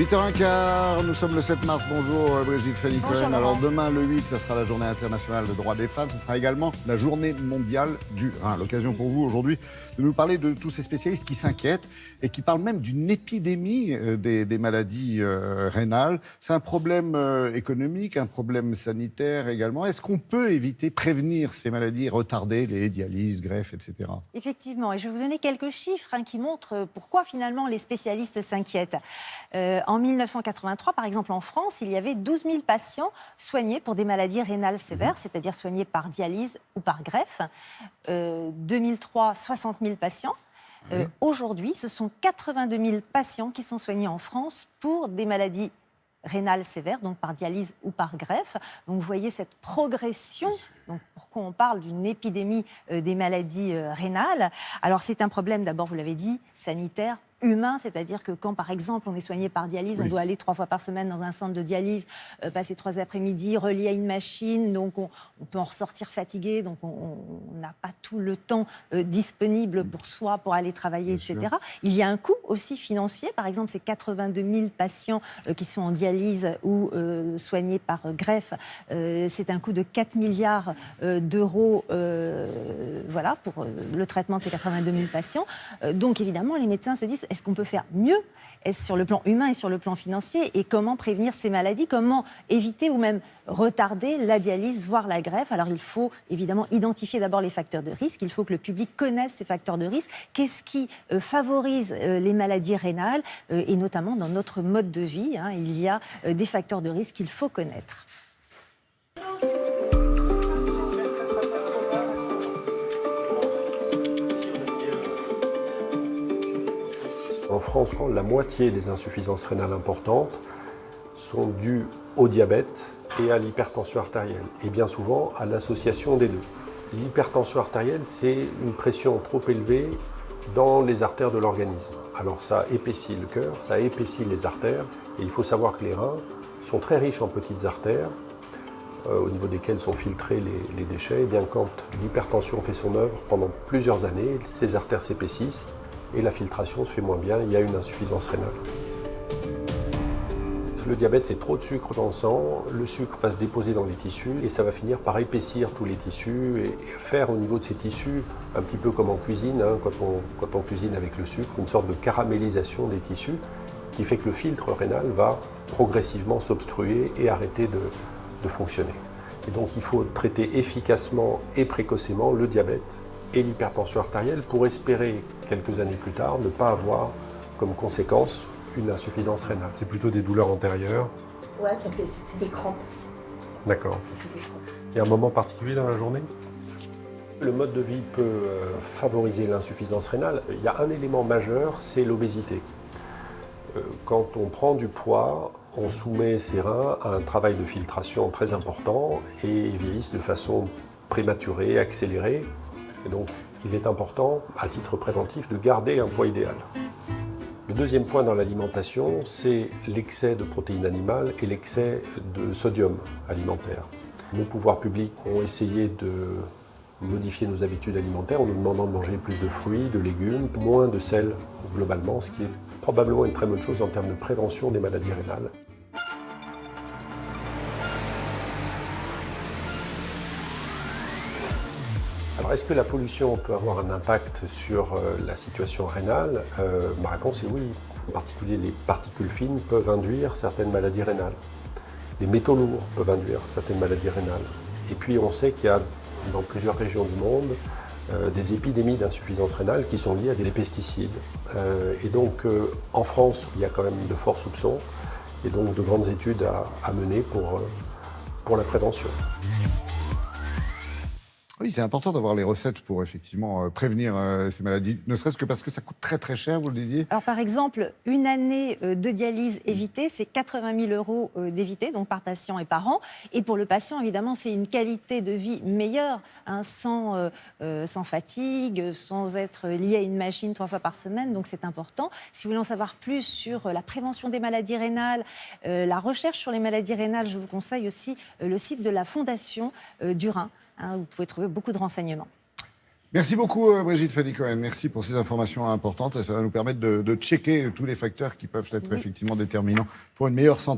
8h15, nous sommes le 7 mars. Bonjour Brigitte Fanny-Cohen. Bonjour. Alors demain, le 8, ça sera la journée internationale des droits des femmes. Ce sera également la journée mondiale du rein. L'occasion pour vous aujourd'hui de nous parler de tous ces spécialistes qui s'inquiètent et qui parlent même d'une épidémie des maladies rénales. C'est un problème économique, un problème sanitaire également. Est-ce qu'on peut éviter, prévenir ces maladies, retarder les dialyses, greffes, etc. Effectivement, et je vais vous donner quelques chiffres qui montrent pourquoi finalement les spécialistes s'inquiètent. En 1983, par exemple en France, il y avait 12 000 patients soignés pour des maladies rénales sévères, c'est-à-dire soignés par dialyse ou par greffe. 2003, 60 000 patients. Aujourd'hui, ce sont 82 000 patients qui sont soignés en France pour des maladies rénales sévères, donc par dialyse ou par greffe. Donc vous voyez cette progression. Donc pourquoi on parle d'une épidémie des maladies rénales? Alors c'est un problème, d'abord vous l'avez dit, sanitaire, humain, c'est-à-dire que quand par exemple on est soigné par dialyse, on doit aller 3 fois par semaine dans un centre de dialyse, passer 3 après-midi, relié à une machine, donc on peut en ressortir fatigué, donc on n'a pas tout le temps disponible pour soi, pour aller travailler, Bien etc. sûr. Il y a un coût aussi financier, par exemple ces 82 000 patients qui sont en dialyse ou soignés par greffe, c'est un coût de 4 milliards d'euros voilà, pour le traitement de ces 82 000 patients. Donc évidemment, les médecins se disent, est-ce qu'on peut faire mieux? Est-ce sur le plan humain et sur le plan financier? Et comment prévenir ces maladies? Comment éviter ou même retarder la dialyse, voire la greffe? Alors il faut évidemment identifier d'abord les facteurs de risque. Il faut que le public connaisse ces facteurs de risque. Qu'est-ce qui favorise les maladies rénales? Et notamment dans notre mode de vie, il y a des facteurs de risque qu'il faut connaître. En France, la moitié des insuffisances rénales importantes sont dues au diabète et à l'hypertension artérielle, et bien souvent à l'association des deux. L'hypertension artérielle, c'est une pression trop élevée dans les artères de l'organisme. Alors ça épaissit le cœur, ça épaissit les artères, et il faut savoir que les reins sont très riches en petites artères, au niveau desquelles sont filtrés les déchets. Et bien quand l'hypertension fait son œuvre, pendant plusieurs années, ces artères s'épaississent, et la filtration se fait moins bien, il y a une insuffisance rénale. Le diabète, c'est trop de sucre dans le sang, le sucre va se déposer dans les tissus et ça va finir par épaissir tous les tissus et faire au niveau de ces tissus, un petit peu comme en cuisine, quand on cuisine avec le sucre, une sorte de caramélisation des tissus qui fait que le filtre rénal va progressivement s'obstruer et arrêter de fonctionner. Et donc il faut traiter efficacement et précocement le diabète et l'hypertension artérielle pour espérer, quelques années plus tard, ne pas avoir comme conséquence une insuffisance rénale. C'est plutôt des douleurs antérieures. Ouais, c'est des crampes. D'accord. Il y a un moment particulier dans la journée? Le mode de vie peut favoriser l'insuffisance rénale. Il y a un élément majeur, c'est l'obésité. Quand on prend du poids, on soumet ses reins à un travail de filtration très important et ils vieillissent de façon prématurée, accélérée. Et donc, il est important, à titre préventif, de garder un poids idéal. Le deuxième point dans l'alimentation, c'est l'excès de protéines animales et l'excès de sodium alimentaire. Nos pouvoirs publics ont essayé de modifier nos habitudes alimentaires en nous demandant de manger plus de fruits, de légumes, moins de sel globalement, ce qui est probablement une très bonne chose en termes de prévention des maladies rénales. Alors, est-ce que la pollution peut avoir un impact sur la situation rénale? Ma réponse est oui. En particulier, les particules fines peuvent induire certaines maladies rénales. Les métaux lourds peuvent induire certaines maladies rénales. Et puis, on sait qu'il y a dans plusieurs régions du monde des épidémies d'insuffisance rénale qui sont liées à des pesticides. Et donc, en France, il y a quand même de forts soupçons et donc de grandes études à mener pour la prévention. Oui, c'est important d'avoir les recettes pour effectivement prévenir ces maladies, ne serait-ce que parce que ça coûte très très cher, vous le disiez. Alors par exemple, une année de dialyse évitée, c'est 80 000 euros d'évité, donc par patient et par an. Et pour le patient, évidemment, c'est une qualité de vie meilleure, sans fatigue, sans être lié à une machine 3 fois par semaine. Donc c'est important. Si vous voulez en savoir plus sur la prévention des maladies rénales, la recherche sur les maladies rénales, je vous conseille aussi le site de la Fondation du Rhin. Vous pouvez trouver beaucoup de renseignements. Merci beaucoup, Brigitte Fanny-Cohen. Merci pour ces informations importantes. Et ça va nous permettre de checker tous les facteurs qui peuvent être effectivement déterminants pour une meilleure santé.